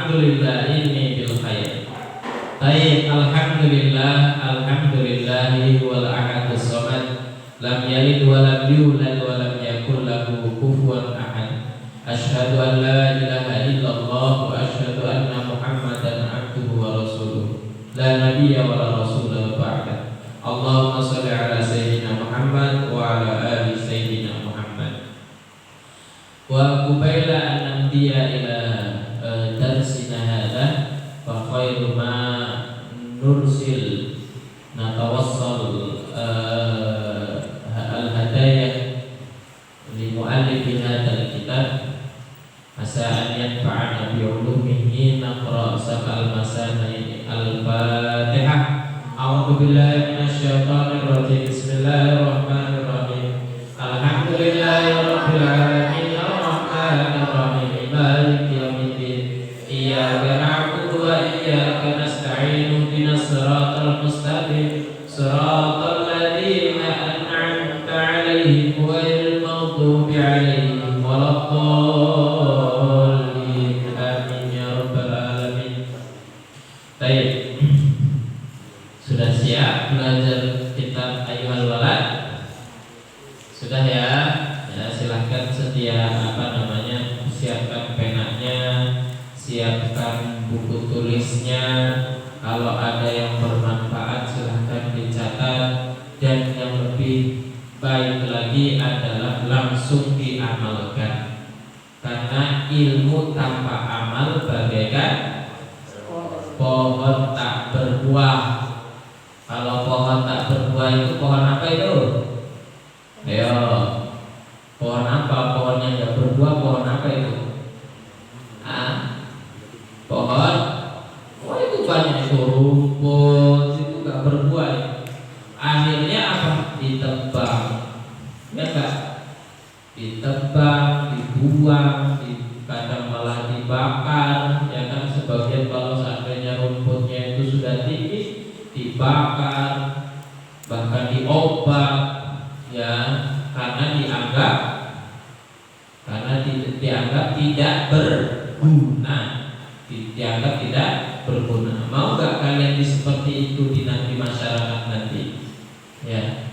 alhamdulillah inni bil khair. Baik, alhamdulillahi wal ahadus samad, lam yalid wa lam yulad wa lam yakul lahu kufuwan ahad. Asyhadu an la ilaha illallah wa asyhadu anna Muhammadan abduhu wa rasuluh. La nabiyya wa la rasula ba'da. Allahumma shalli ala sayyidina Muhammad wa ala ali sayyidina Muhammad. Wa qabaila an namdiya ila darsina hadha fa khairu ma nursil natawassal al-hadayah li mu'allifi hadzal kitab asa an yanfa'ana bi ulumihi naqra sab'al masani al-Fatihah. A'udzu billahi minasyaitonir rajim. Bismillahirrahmanirrahim. Alhamdulillahirabbil alamin arrahmanir rahim maliki yaumiddin. Iyyaka na'budu wa iyyaka nasta'in. Ihdinas siratal mustaqim. Siratal ladzina an'amta 'alaihim ghairil maghdubi 'alaihim waladdallin. Amin ya rabbal alamin. Baik. Sudah siap belajar kitab Ayyuhal Walad? Sudah ya? Ya, silahkan siapkan penanya, siapkan buku tulisnya. Kalau ada yang bermanfaat silahkan dicatat, dan yang lebih baik lagi adalah langsung diamalkan, karena ilmu tanpa amal bagaikan pohon tak berbuah. Kalau pohon tak berbuah itu pohon apa itu? Ayo, pohon apa? Pohonnya nggak berbuah, pohon apa itu? Pohon. Oh, itu banyak itu rumput, itu nggak berbuah. Akhirnya apa? Ditebang, ya nggak? Ditebang, dibuang, kadang malah dibakar, ya kan? Sebagian kalau seandainya rumputnya itu sudah tinggi, dibakar, bahkan diobat, ya, karena dianggap tidak berguna, dianggap tidak berguna. Mau nggak kalian seperti itu di masyarakat nanti? Ya,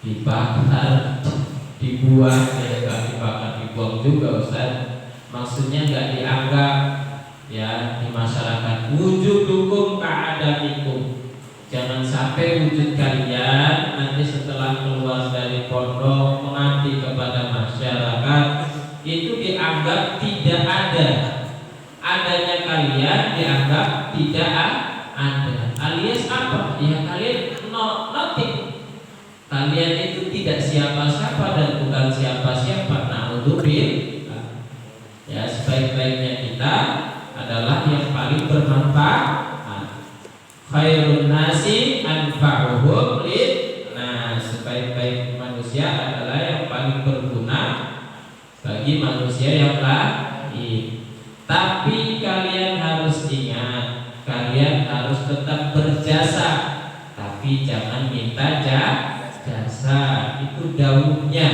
dibakar, dibuang, ya nggak dibakar, dibuang juga, Ustaz. Maksudnya nggak dianggap, ya, di masyarakat. Wujud hukum ka'adamikum. Jangan sampai wujud kalian nanti setelah keluar dari pondok mengabdi kepada masyarakat itu dianggap tidak ada. Adanya kalian dianggap tidak ada. Alias apa? Ya kalian nothing. Kalian itu tidak siapa-siapa dan bukan siapa-siapa. Na'udzubillah. Ya, sebaik-baiknya kita adalah yang paling bermanfaat. Khairun nasi anfa'uhum lin-nas. Sebaik-baik manusia adalah yang paling berguna bagi manusia yang lain. Tapi kalian harus ingat, kalian harus tetap berjasa, tapi jangan minta jasa. Itu daunnya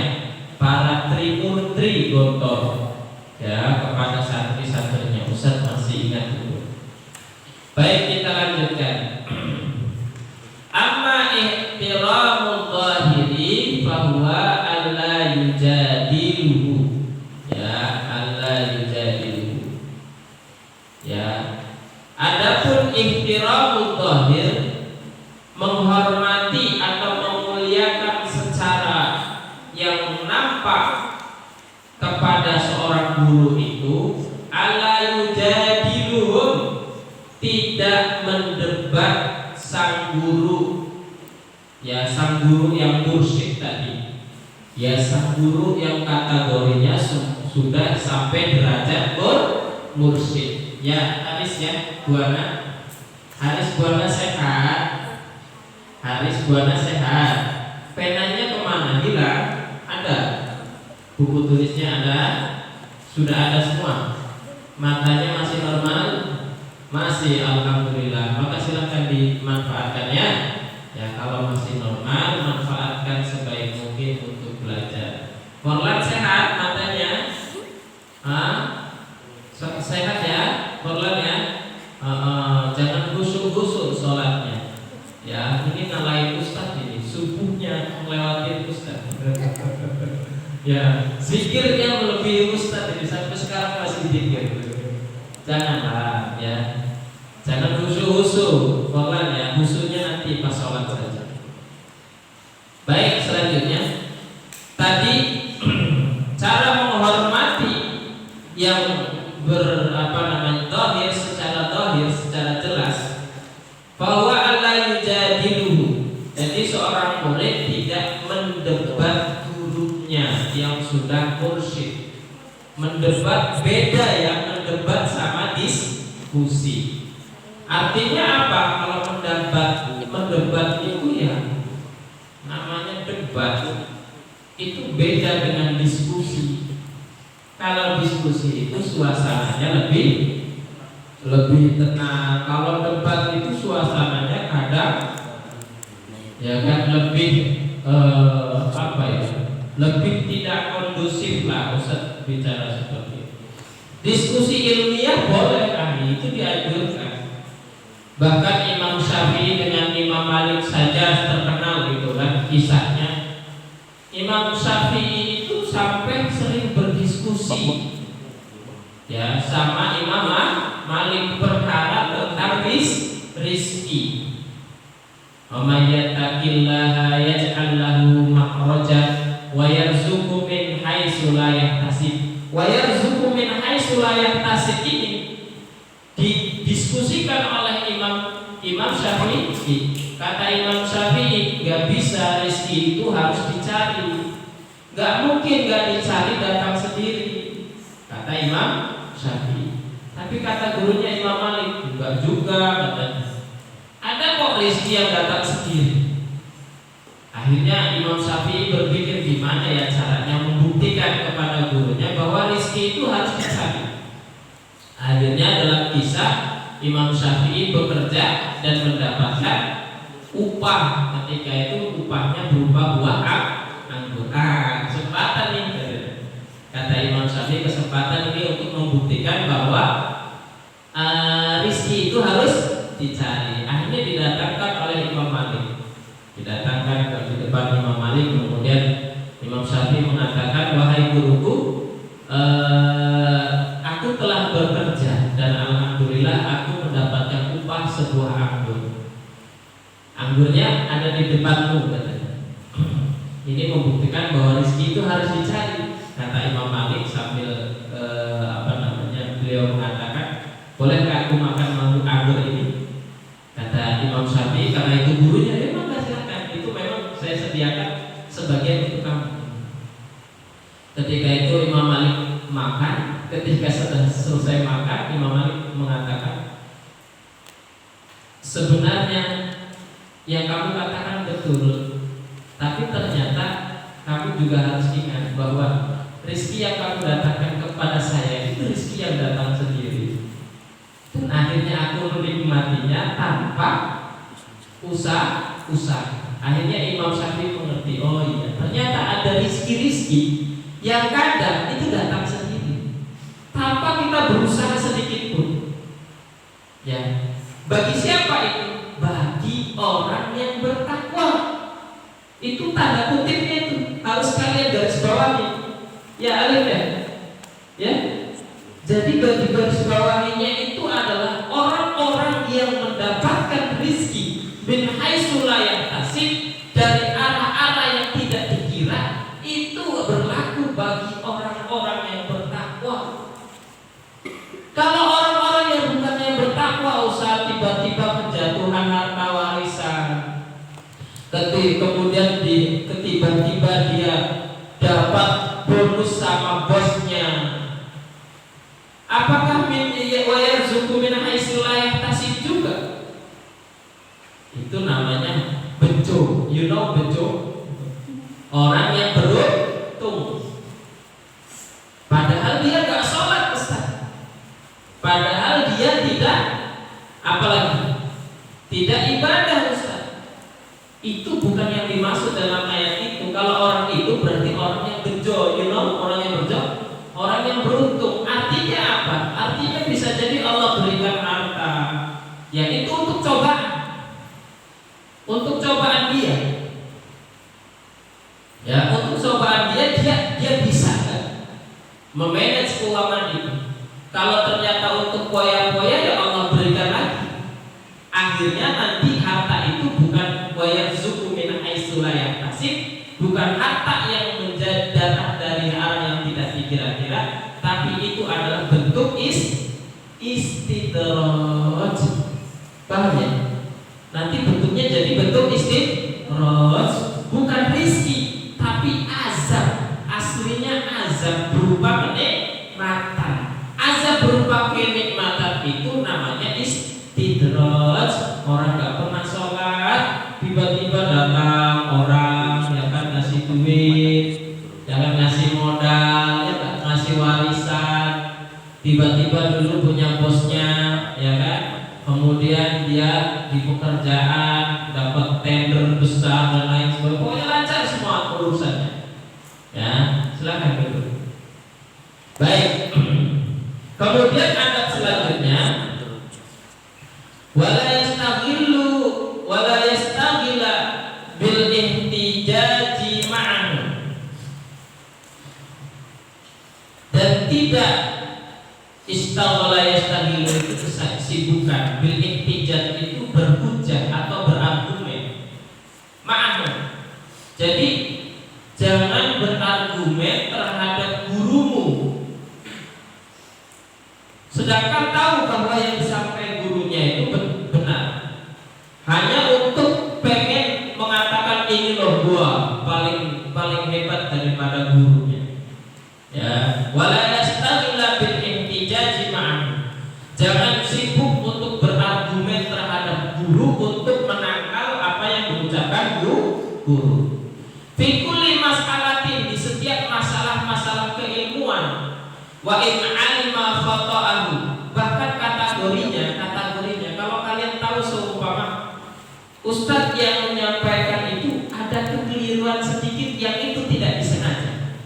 para trimurtri gontor, ya, kepada santri-santrinya. Ustaz masih ingat itu. Baik, kita lanjutkan. Amma ihtiramul zahiri fahuwa alla yujadiluhu. Ya, alla yujadiluhu. Ya. Adapun ihtiramul zahir, menghormati atau memuliakan secara yang nampak kepada seorang guru itu, alla yujadiluhum, tidak mendebat sang guru, ya, sang guru yang mursyid tadi, ya, sang guru yang kategorinya sudah sampai derajat mursyid. Ya, Haris ya, Buana, Haris Buana sehat, Haris Buana sehat. Penanya kemana? Hilang? Ada? Buku tulisnya ada? Sudah ada semua? Matanya masih normal? Masih, alhamdulillah. Maka silakan dimanfaatkannya. Ya, kalau masih normal, manfaatkan sebaik mungkin untuk belajar. Forlan sehat matanya? Sehat ya, Forlan ya. Ya, zikirnya melebihi ustaz ini sampai sekarang masih zikir. Janganlah ya. Jangan husu-husu, ya, husunya nanti pas sholat saja. Baik, selanjutnya tadi cara menghormati yang dohir secara jelas bahwa Allah yujadiluhu. Jadi seorang murid tidak mendebat gurunya yang sudah mursyid. Mendebat beda ya, mendebat sama diskusi. Artinya apa? Kalau mendebat itu ya namanya debat, itu beda dengan diskusi. Kalau diskusi itu suasananya lebih tenang. Kalau debat itu suasananya kadang ya kan lebih lebih tidak kondusif lah Ustaz bicara seperti itu. Diskusi ilmiah boleh, itu dianjurkan. Bahkan Imam Syafi'i dengan Imam Malik saja terkenal gitu kan kisahnya. Imam Syafi'i itu sampai sering berdiskusi ya sama Imam Malik perkara tentang rizki. Wa may yattaqillaha yaj'al lahu makhraja wa yarzuqhu min haitsu la yahtasib. Wa yarzuqhu min haitsu la yahtasib ini didiskusikan oleh Imam Syafi'i. Kata Imam Syafi'i, nggak bisa rezeki itu harus dicari. Nggak mungkin nggak dicari datang sendiri. Kata Imam Syafi'i. Tapi kata gurunya Imam Malik, enggak juga katanya. Ada kok rezeki yang datang sendiri. Akhirnya Imam Syafi'i berpikir gimana ya caranya membuktikan kepada gurunya bahwa rezeki itu harus dicari. Akhirnya dalam kisah Imam Syafi'i bekerja dan mendapatkan upah. Ketika itu upahnya berupa buah anggur. Kesempatan ini, kata Imam Syafi'i, kesempatan ini untuk membuktikan bahwa rizki itu harus dicari. Akhirnya didatangkan oleh Imam Malik. Didatangkan ke depan Imam Malik. Kemudian Imam Syafi'i mengatakan, wahai guruku, aku telah bekerja dan alhamdulillah aku mendapatkan upah sebuah anggur. Anggurnya ada di depanmu, katanya. Ini membuktikan bahwa rezeki itu harus dicari. Kata Imam Malik sambil beliau mengatakan, bolehkah aku makan anggur ini? Kata Imam Syafi'i, karena itu gurunya, ya maka silakan. Itu memang saya sediakan sebagian untuk kamu. Ketika itu Imam Malik makan. Ketika sudah selesai makan, Imam Malik mengatakan, sebenarnya yang kamu katakan betul, tapi ternyata kamu juga harus ingat bahwa rezeki yang kamu datangkan kepada saya itu rezeki yang datang sendiri. Dan akhirnya aku menikmatinya tanpa usaha. Akhirnya Imam Syafi'i mengerti, oh iya, ternyata ada rizki-rizki yang kadang itu datang sendiri tanpa kita berusaha sedikit pun. Ya, bagi siapa itu? Bagi orang yang bertakwa. Itu tanda kutipnya itu harus kalian garis bawahi. Ya Alif ya. Jadi bagi garis bawahinya itu adalah orang-orang yang mendapatkan rizki min haitsu la yahtasib, dari arah-arah yang tidak dikira. Itu berlaku bagi orang-orang yang bertakwa. Kalau orang-orang yang bukan yang bertakwa, usaha tiba-tiba kejatuhan harta warisan, kemudian tiba-tiba dia dapat bonus sama bosnya, apakah wa yarzuqhu min haitsu la yahtasib juga? Itu namanya bejo. You know bejo? Orang yang beruntung. Padahal dia gak sholat, Ustaz. Padahal dia tidak, apalagi tidak ibadah, Ustaz. Itu bukan yang dimaksud dalam ayat itu. Kalau orang itu berarti orang yang bejo. You know, orang yang bejo, orang yang beruntung. Artinya apa? Artinya bisa jadi Allah berikan harta, ya itu untuk cobaan. Untuk cobaan dia. Ya, untuk cobaan dia keuangan itu. Kalau ternyata untuk poya-poya, ya Allah berikan lagi. Akhirnya nanti harta itu bukan wayarzuqu min haitsu la yahtasib, bukan harta yang menjadi datang dari arah yang tidak dikira-kira, tapi itu adalah bentuk istidraj. Paham ya? Nanti bentuknya jadi bentuk istidraj, bukan rizki, tapi azab. Aslinya azab berupa kenikmatan. Azab berupa kenikmatan itu namanya istidraj. Orang gak pernah sholat, tiba-tiba datang orang yang kan ngasih duit, yang kan ngasih modal, yang kan ngasih warisan. Tiba-tiba dulu punya bosnya, ya kan? Kemudian dia di pekerjaan dapat tender besar dan lain sebagainya. Pokoknya lancar semua urusannya. Ya, silakan dulu. Baik. Kemudian adab selanjutnya, wala yastaghila bil ihtijaji ma'an, dan tidak istaghala yastaghilu itu kesibukan bil ihtijaj itu berhujjah atau berargumen ma'an. Jadi jangan berargumen terhadap gurumu sedangkan tahu bahwa yang disampaikan gurunya itu benar, hanya untuk pengen mengatakan ini loh gua paling hebat daripada gurunya. Ya, wala yastaghilla bil ihtijaji ma'an. Jangan sibuk untuk berargumen terhadap guru untuk menangkal apa yang diucapkan guru. Fi kulli mas'alatin, di setiap masalah-masalah keilmuan. Wa in 'alima khata'ahu, bahkan kategorinya kalau kalian tahu seumpama ustadz yang menyampaikan itu ada kekeliruan sedikit yang itu tidak disengaja.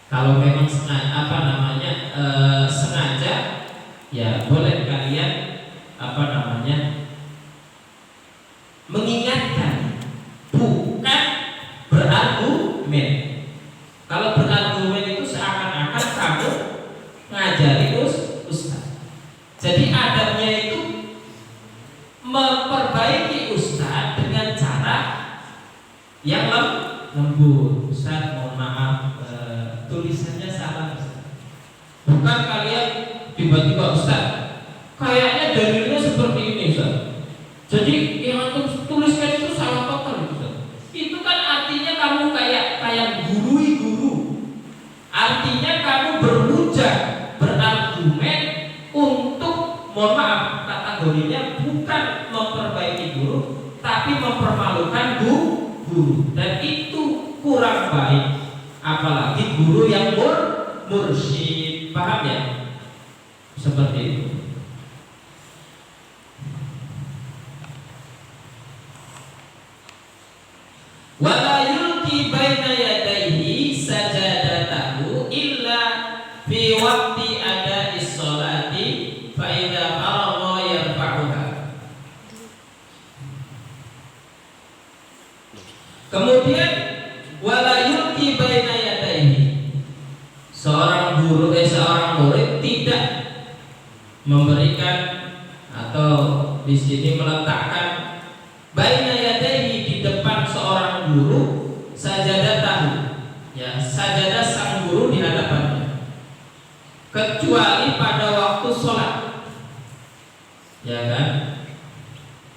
Kalau memang sengaja, ya boleh kalian mengingatkan, bukan berargumen. Kalau berargumen itu seakan-akan kamu ngajari ustaz. Jadi adabnya itu memperbaiki ustaz dengan cara yang lembut. Ustaz, mohon maaf, tulisannya salah ustaz. Bukan kalian tiba-tiba ustaz, kayaknya dalilnya seperti ini ustaz, jadi yang antum tuliskan itu salah total ustaz. Itu kan artinya kamu kayak guru. Artinya kamu berhujah, berargumen untuk, mohon maaf, kategorinya bukan memperbaiki guru, tapi mempermalukan guru. Dan itu kurang baik, apalagi guru yang mursyid. Paham ya? Seperti itu. Wala yulqi baina yadayhi sajadatahu illa fi waqti ada'is sholati fa idza faragha yarfa'uha. Kemudian wala yulqi baina yadayhi, seorang murid tidak memberikan atau di sini meletakkan baina yadayhi, di depan seorang guru, sajadatahu, ya sajadah sang guru di hadapannya, kecuali pada waktu sholat, ya kan?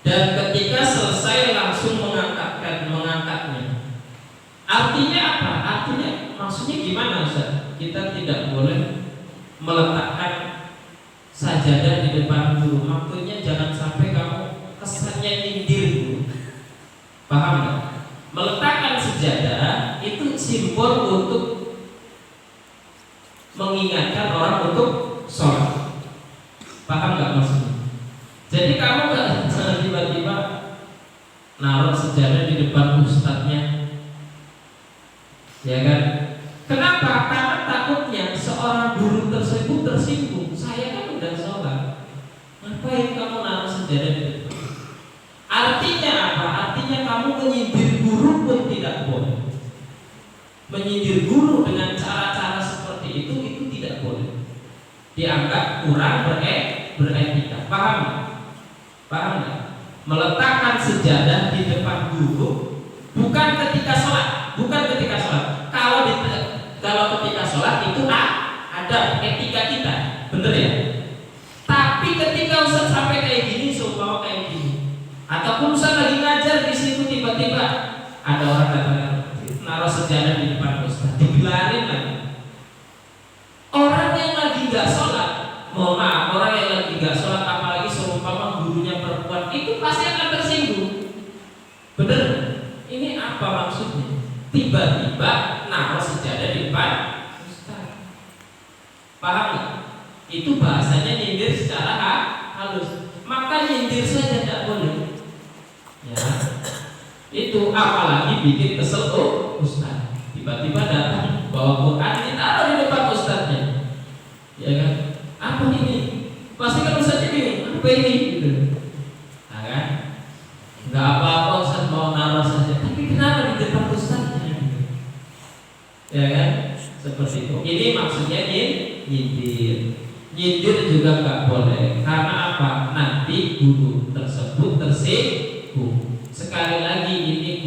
Dan ketika selesai langsung mengangkatnya. Artinya apa? Artinya maksudnya gimana Ustaz? Kita tidak boleh meletakkan sajadah di depan guru. Maksudnya jangan sampai kamu kesannya nyindir guru. Paham nggak? Meletakkan sejadah itu simbol untuk mengingatkan orang untuk sholat. Paham nggak maksudnya? Jadi kamu nggak jangan tiba-tiba naruh sejadah di depan ustadznya, ya kan? Kenapa? Karena takutnya seorang guru tersebut tersinggung. Saya kan udah sholat, ngapain kamu naruh sejadah di depan? Artinya apa? Artinya kamu menyindir guru pun tidak boleh. Menyindir guru dengan cara-cara seperti itu tidak boleh. dianggap kurang beretika. Paham nggak? Paham nggak? Meletakkan sejadah di depan guru bukan ketika sholat, bukan ketika sholat. Kalau ketika sholat itu ada etika kita, bener ya? Tapi ketika Ustaz sampai kayak gini, seumpama kayak gini, ataupun Ustaz lagi ngajar di situ tiba-tiba ada orang datang naruh sejadah di depan Ustaz, dibilarin lagi. Orang yang lagi nggak sholat, mohon maaf, orang yang lagi nggak sholat, apalagi seumpama gurunya perempuan, itu pasti akan tersinggung. Bener? Ini apa maksudnya? Tiba-tiba naruh sejadah di depan Ustaz. Paham nggak? Itu bahasanya nyindir secara halus. Maka nyindir saja tidak boleh. Ya, itu apalagi bikin kesel Ustaz. Tiba-tiba datang bawa Quran ditaruh di depan Ustaznya. Ya kan? Apa ini? Pasti kan Ustaznya bingung. Apa ini? Gitu. Nah kan? Enggak apa-apa Ustaz mau naruh saja. Tapi kenapa di depan Ustaznya? Ya kan? Seperti itu. Ini maksudnya nyindir. Nyindir juga nggak boleh. Karena apa? Nanti guru tersebut tersinggung. Sekali lagi ini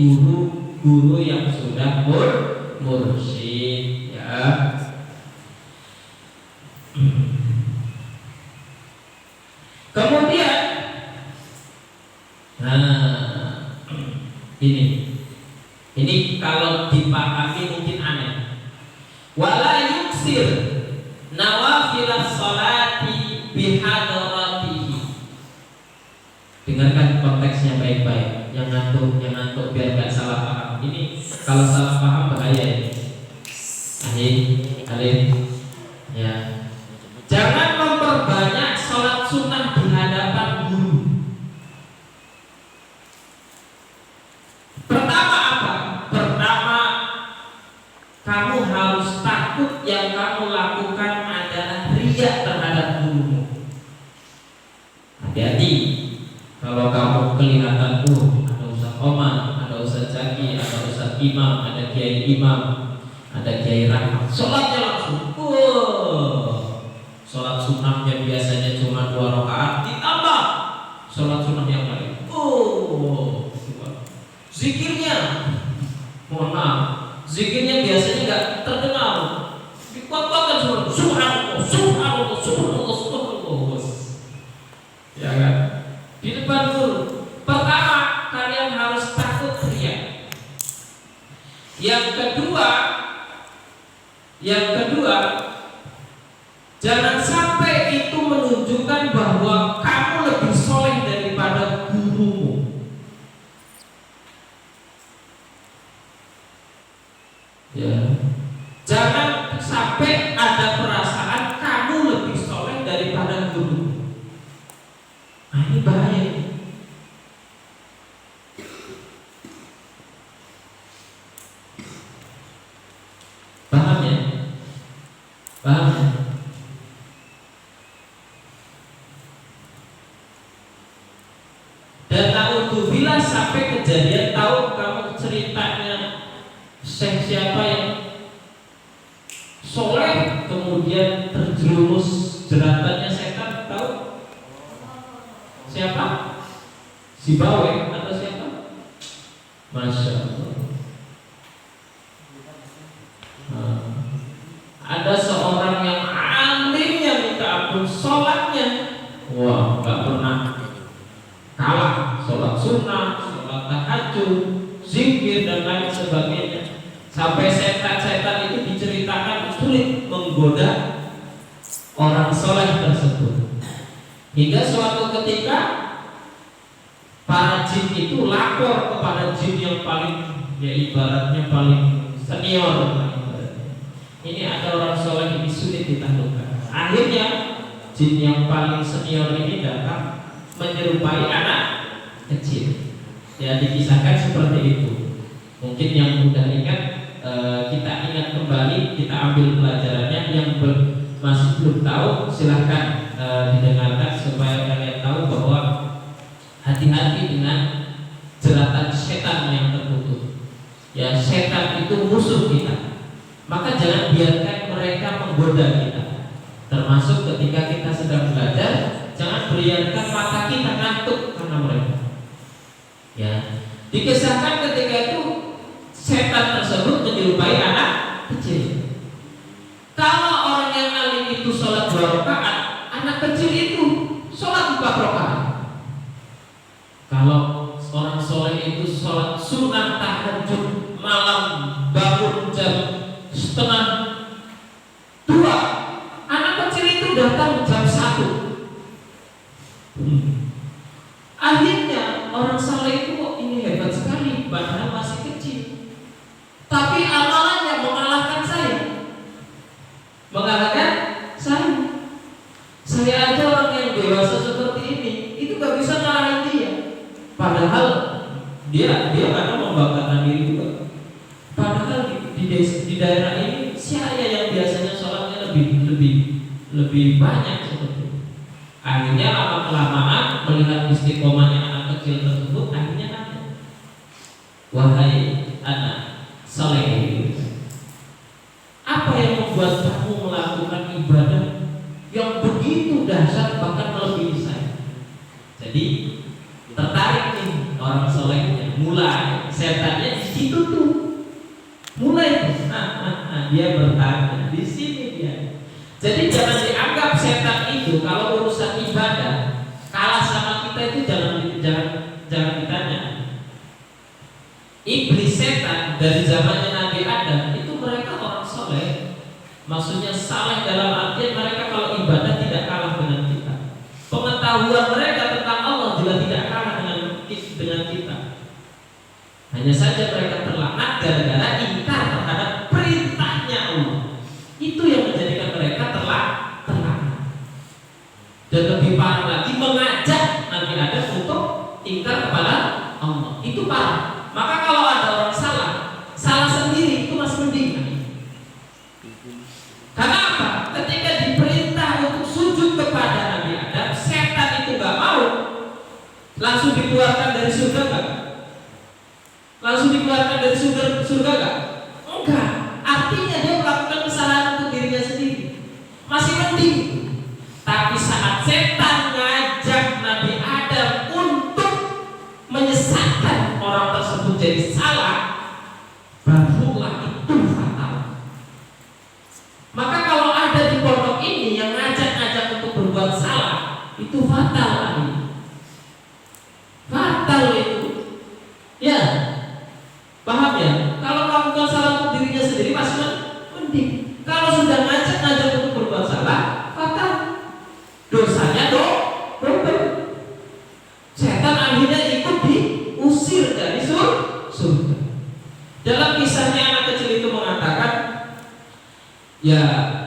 guru yang sudah mursyid, ya. Kemudian, ini kalau dipahami mungkin aneh. Wala yuksir nawafilas sholati bihadaratihi. Dengarkan konteksnya baik-baik. Yang ngantuk biar gak salah paham. Ini kalau salah paham bahaya ini. Alif. Ya. Jangan memperbanyak sholat sunnah di hadapan guru. Pertama apa? Pertama, kamu harus takut yang kamu lakukan adalah riya terhadap gurumu. Hati-hati. Kalau kamu kelihatan ada Ustaz Omar, ada Ustaz Zaki, ada Ustaz Imam, ada Kiai Imam, ada Kiai Rahmat, sholatnya langsung sholat sunnahnya biasanya cuma 2 rakaat ditambah sholat sunnah yang lain. Zikirnya, mohon maaf, zikirnya biasanya nggak terkenal, dikuat-kuatkan semua, subhanallah, subhanallah, subhanallah, subhanallah, ya kan? Di depan guru. Pertama, kalian harus takut riya. Yang kedua, jangan sampai itu menunjukkan bahwa kamu lebih soleh daripada gurumu. Ya. Jangan sampai ada perasaan kamu lebih soleh daripada guru. Nah, ini bahaya. Paham ya? Paham ya? Dan naudzubillah sampai kejadian, tahu kamu ceritanya Syekh siapa yang soleh kemudian terjerumus jeratannya setan, tahu? Siapa? Si Bawe atau siapa? Masya Allah. Ada seorang yang alim yang minta ampun, sholatnya wah gak pernah kalah. Sholat sunnah, sholat tahajud, zikir dan lain sebagainya. Sampai setan-setan itu diceritakan sulit menggoda orang soleh tersebut. Hingga suatu ketika para jin itu lapor kepada jin yang paling, ya ibaratnya paling senior. Ini ada orang soleh ini sulit ditaklukkan. Akhirnya jin yang paling senior ini datang menyerupai anak kecil. Ya, dikisahkan seperti itu. Mungkin yang mudah ingat, kita ingat kembali, kita ambil pelajarannya. Yang masih belum tahu silahkan didengarkan supaya kalian tahu bahwa hati-hati dengan jeratan setan yang terkutuk. Ya, setan itu musuh kita. Maka jangan biarkan mereka menggoda kita. Termasuk ketika kita sedang belajar, jangan biarkan mata kita ngantuk karena mereka. Ya, dikisahkan ketika itu setan tersebut menyerupai anak kecil. Kalau orang yang alim itu sholat 2 rakaat, anak kecil itu sholat 4 rakaat. Kalau orang soleh itu sholat sunnah tahajud malam bangun jam 1:30, anak kecil itu datang jam 1. Akhirnya orang soleh itu kok ini hebat sekali, padahal masih kecil, tapi amalannya mengalahkan saya. Saya aja orang yang dewasa seperti ini itu gak bisa ngalahin dia. Padahal dia kadang membanggakan diri juga. Padahal di daerah ini saya yang biasanya sholatnya lebih banyak seperti itu. Akhirnya lama-kelamaan melihat istiqomahnya anak kecil tersebut, akhirnya nanya, wahai anak saleh, apa yang membuat kamu melakukan ibadah yang begitu dahsyat bahkan melebihi saya? Jadi tertarik nih orang solehnya, mulai setannya di situ tuh, mulai dia bertanya di sini dia. Jadi jangan dianggap setan itu kalau urusan ibadah kalah sama kita itu jangan ditanya. Iblis setan dari zamannya Nabi Adam itu mereka orang soleh, maksudnya saleh dalam artian mereka kalau ibadah tidak kalah dengan kita. Pengetahuan mereka tentang Allah juga tidak kalah dengan kita. Hanya saja mereka terlaknat gara-gara ingkar terhadap perintahnya Allah. Itu yang menjadikan mereka terlaknat. Dan lebih parah lagi mengajak Nabi Adam untuk ingkar kepada Allah. Itu parah. Maka kalau ada orang salah sendiri itu masih mending. Karena apa? Ketika diperintah untuk sujud kepada Nabi Adam, setan itu gak mau, langsung dikeluarkan dari surga gak? Langsung dikeluarkan dari surga gak? Enggak. Artinya dia melakukan kesalahan untuk dirinya sendiri, masih mending. Tapi saat setan ngajak Nabi Adam untuk menyesatkan orang tersebut jadi salah, barulah itu fatal. Maka kalau ada di pondok ini yang ngajak-ngajak untuk berbuat salah, itu fatal lagi. Fatal itu. Ya. Paham ya? Kalau melakukan salah untuk dirinya sendiri masih mending. Kalau sudah ngajak-ngajak untuk berbuat salah, fatal. Dosanya double. Setan akhirnya ikut diusir dari surga. Dalam kisahnya anak kecil itu mengatakan, ya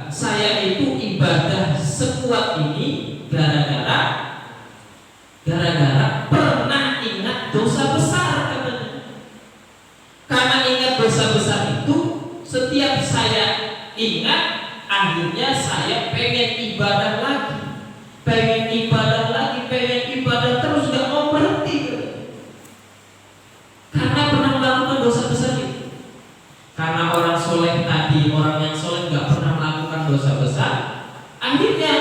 saya itu ibadah sekuat ini gara-gara pernah ingat dosa besar katanya. Karena ingat dosa besar itu, setiap saya ingat, akhirnya saya pengen ibadah lagi, pengen ibadah terus, gak mau berhenti. Karena pernah melakukan dosa besar itu. Karena orang soleh tadi, orang yang soleh gak pernah melakukan dosa besar, akhirnya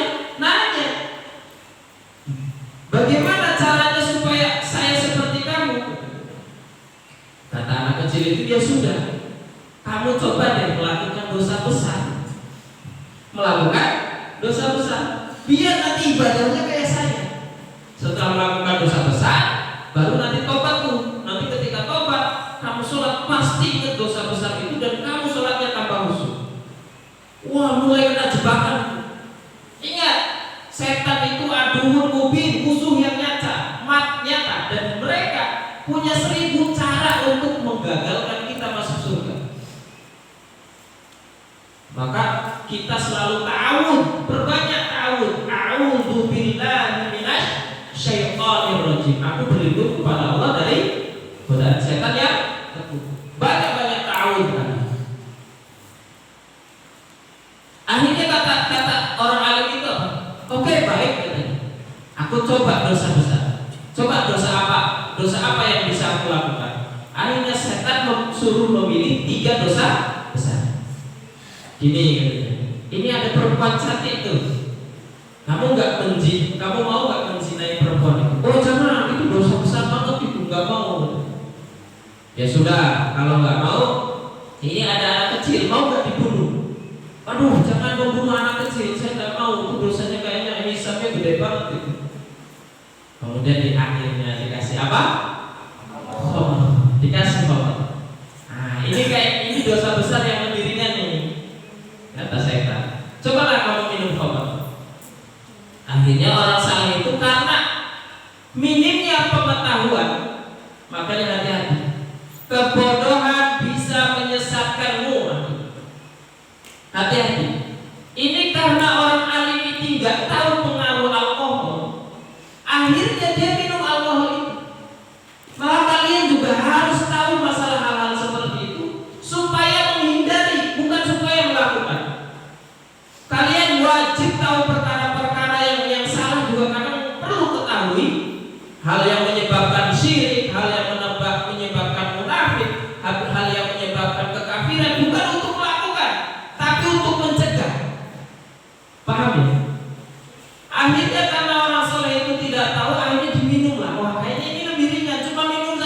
nanya, bagaimana caranya supaya saya seperti kamu? Kata anak kecil itu, ya sudah, kamu coba deh melakukan dosa besar, biar nanti ibadahnya kayak saya. Setelah melakukan dosa besar, baru nanti tobat tuh. Nanti ketika tobat, kamu sholat pasti ingat dosa besar itu dan kamu sholatnya tambah khusyuk. Wah, mulai kena jebakan. Ingat, setan itu aduhun mubin, musuh yang nyata, dan mereka punya 1000 cara untuk menggagalkan kita masuk surga. Maka kita selalu berbanyak ta'awudz. A'udzu billahi minasy syaithanir rajim. Aku berlindung kepada Allah dari godaan setan yang terkutuk. Banyak ta'awudz. Akhirnya kata orang alim itu, oke, baik katanya. Aku coba dosa besar. Coba dosa apa yang bisa aku lakukan? Akhirnya setan suruh memilih 3 dosa besar. Gini katanya. Ini ada perempuan cantik tuh. kamu mau nggak menzinai perempuan itu? Oh jangan, itu dosa besar banget itu, nggak mau. Ya sudah, kalau nggak mau, ini ada anak kecil, mau nggak dibunuh? Aduh, jangan membunuh anak kecil, saya nggak mau, itu dosanya kayaknya hisabnya gede banget itu. Kemudian di akhirnya dikasih apa? Dikasih khamar. Nah, ini dosa besar yang lebih ringan ini, kata setan. Cobalah kamu minum khamar. Akhirnya orang saleh itu karena minimnya pengetahuan, makanya hati-hati. Kebodohan bisa menyesatkanmu. Hati-hati. Ini karena orang alim ini tidak tahu pengaruh alkohol. Akhirnya dia minum alkohol itu. Maka kalian juga harus tahu masalah hal-hal seperti itu supaya menghindari, bukan supaya melakukan. Kalian wajib tahu perkara-perkara yang salah juga kadang perlu ketahui. Hal yang menyebabkan syirik, hal yang menyebabkan munafik, hal yang menyebabkan kekafiran, bukan untuk melakukan, tapi untuk mencegah. Paham ya? Akhirnya karena orang soleh itu tidak tahu, akhirnya diminum lah. Wah kayaknya ini lebih ringan, cuma minum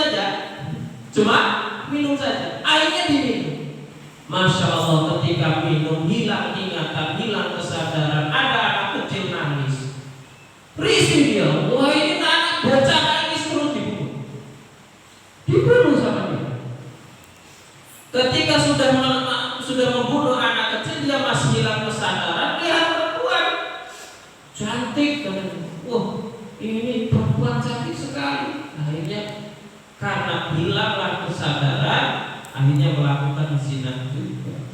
saja. Akhirnya diminum. Masya Allah, ketika minum hilang ingatan, hilang kesadaran. Ada anak kecil nangis, risih dia. Wah ini anak bocah nangis terus dibunuh sama dia. Ketika sudah membunuh anak kecil, dia masih hilang kesadaran. Lihat perempuan cantik, wah ini perempuan cantik sekali. Akhirnya karena hilanglah kesadaran, akhirnya melakukan zina juga.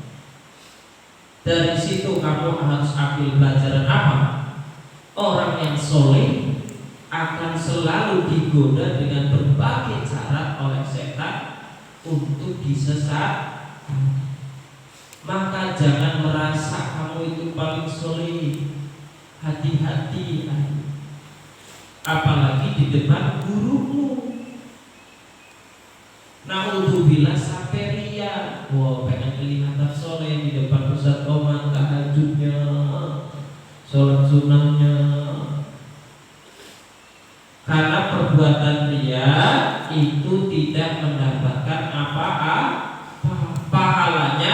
Dari situ kamu harus ambil pelajaran apa? Orang yang soleh akan selalu digoda dengan berbagai cara oleh setan untuk disesatkan. Maka jangan merasa kamu itu paling soleh. Hati-hati, apalagi di depan gurumu. Naudzubillah sampai ria. Wah pengen kelihatan soleh di depan Ustaz Oman, tahajudnya, sholat sunnahnya. Karena perbuatan dia itu tidak mendapatkan apa-apa, pahalanya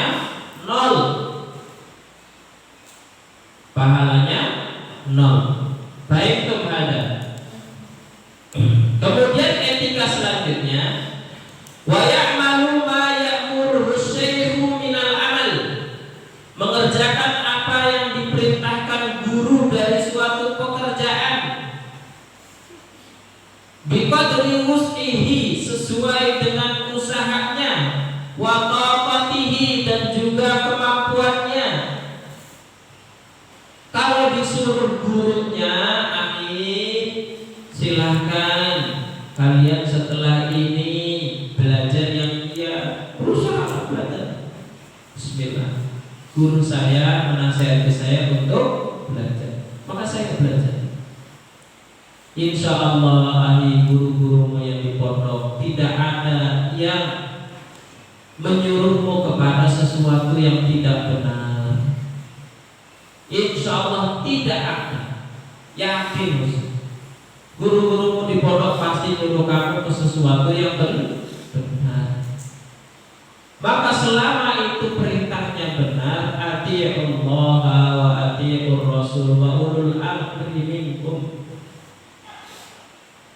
nol. Baik kepada. Kemudian etika selanjutnya, wa ya'malu ma ya'muruhu syaikhu minal amal. Mengerjakan apa yang diperintahkan guru dari suatu pekerjaan. Biqadri wus'ihi, sesuai dengan usahanya, wa taqatihi, dan juga kemampuannya. Kalau disuruh gurunya, silahkan kalian setelah ini belajar yang berusaha belajar. Bismillah. Guru saya menasihati saya untuk belajar, maka saya belajar. Insya Allah ahli guru-gurumu yang di pondok tidak ada yang menyuruhmu kepada sesuatu yang tidak benar. Insya Allah tidak ada. Yakin, guru-gurumu di pondok pasti nyuruh kamu ke sesuatu yang benar. Maka selama itu perintahnya benar, ati'ullah wa ati'ur rasul wa ulul amri minkum.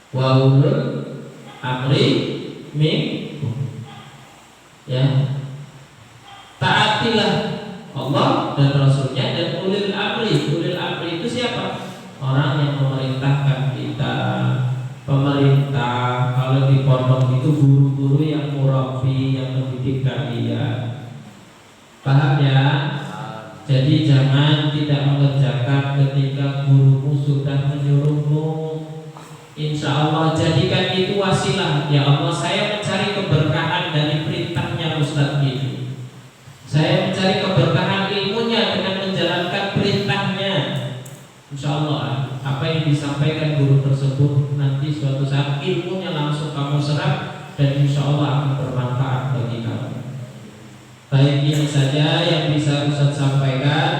Wa ulul amri minkum. Ya. Taatilah Allah dan Rasulnya dan ulil amri. Ulil amri itu siapa? Orang yang memerintahkan kita. Pemerintah, kalau di pondok itu guru-guru yang murabi, yang mendidik kalian. Paham ya? Jadi jangan tidak mengerjakan ketika gurumu sudah menyuruhmu. Insya Allah jadikan itu wasilah. Ya Allah, saya mencari keberkahan dari perintahnya Ustadz ini. Saya mencari keberkahan ilmunya dengan menjalankan perintahnya. Insya Allah apa yang disampaikan guru tersebut nanti suatu saat ilmunya langsung kamu serap dan insya Allah akan bermanfaat bagi kamu. Baik, ini saja yang bisa Ustadz sampaikan.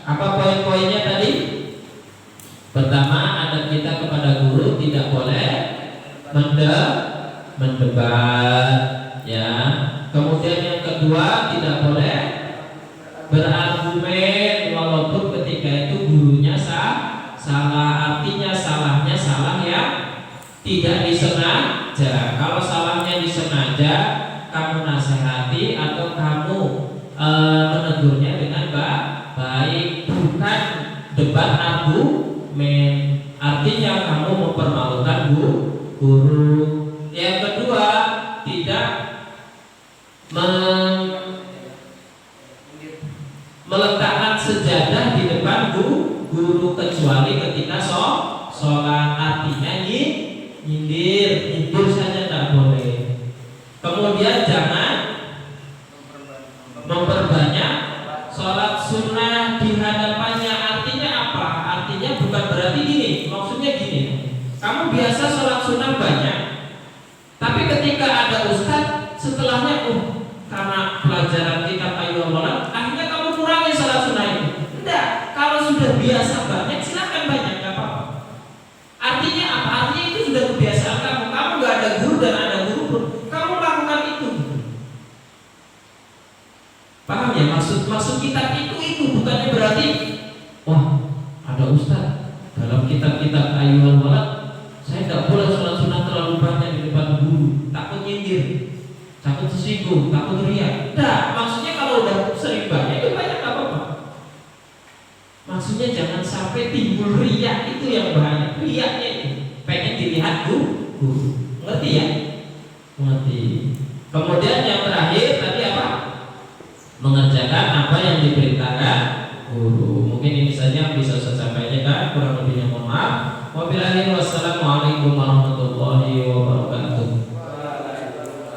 Apa poin-poinnya tadi? mendebat, ya. Kemudian yang kedua, tidak boleh berargumen walaupun ketika itu gurunya salah, artinya salahnya salah yang tidak disengaja. Kalau salahnya disengaja, kamu nasihati atau kamu menegurnya dengan baik, bukan debat argumen. Artinya kamu mempermalukan guru. Yang kedua, tidak meletakkan sejadah di depan guru kecuali ketika sholat. Artinya nyindir saja tidak boleh. Kemudian jangan memperbanyak sholat sunnah di hadapannya. Artinya apa? Artinya bukan berarti gini. Maksudnya gini, kamu biasa sholat sunnah banyak, tapi ketika ada ustadz setelahnya, karena pelajaran kitab ayyuhal, akhirnya kamu kurangi sholat sunnah itu. Enggak, kalau sudah biasa banyak, silakan banyak, nggak apa-apa. Artinya apa? Artinya itu sudah kebiasaan kamu. Kamu nggak ada guru dan ada guru pun, kamu lakukan itu. Paham ya? Maksud kitab itu bukannya berarti, wah ada ustadz dalam kitab-kitab ayyuhal walad, saya nggak boleh sholat sunnah terlalu banyak di depan guru, takut nyindir, takut tersinggung, takut riak. Nah, maksudnya kalau udah sering banyak itu banyak nggak apa-apa. Maksudnya jangan sampai timbul riak, itu yang bahaya. Riaknya itu pengen dilihat guru. Ngerti ya? Ngerti. Kemudian yang terakhir tadi apa? Mengerjakan apa yang diperintahkan guru. Mungkin ini saja yang bisa saya sampaikan. Kurang lebihnya mohon maaf. Wassalamualaikum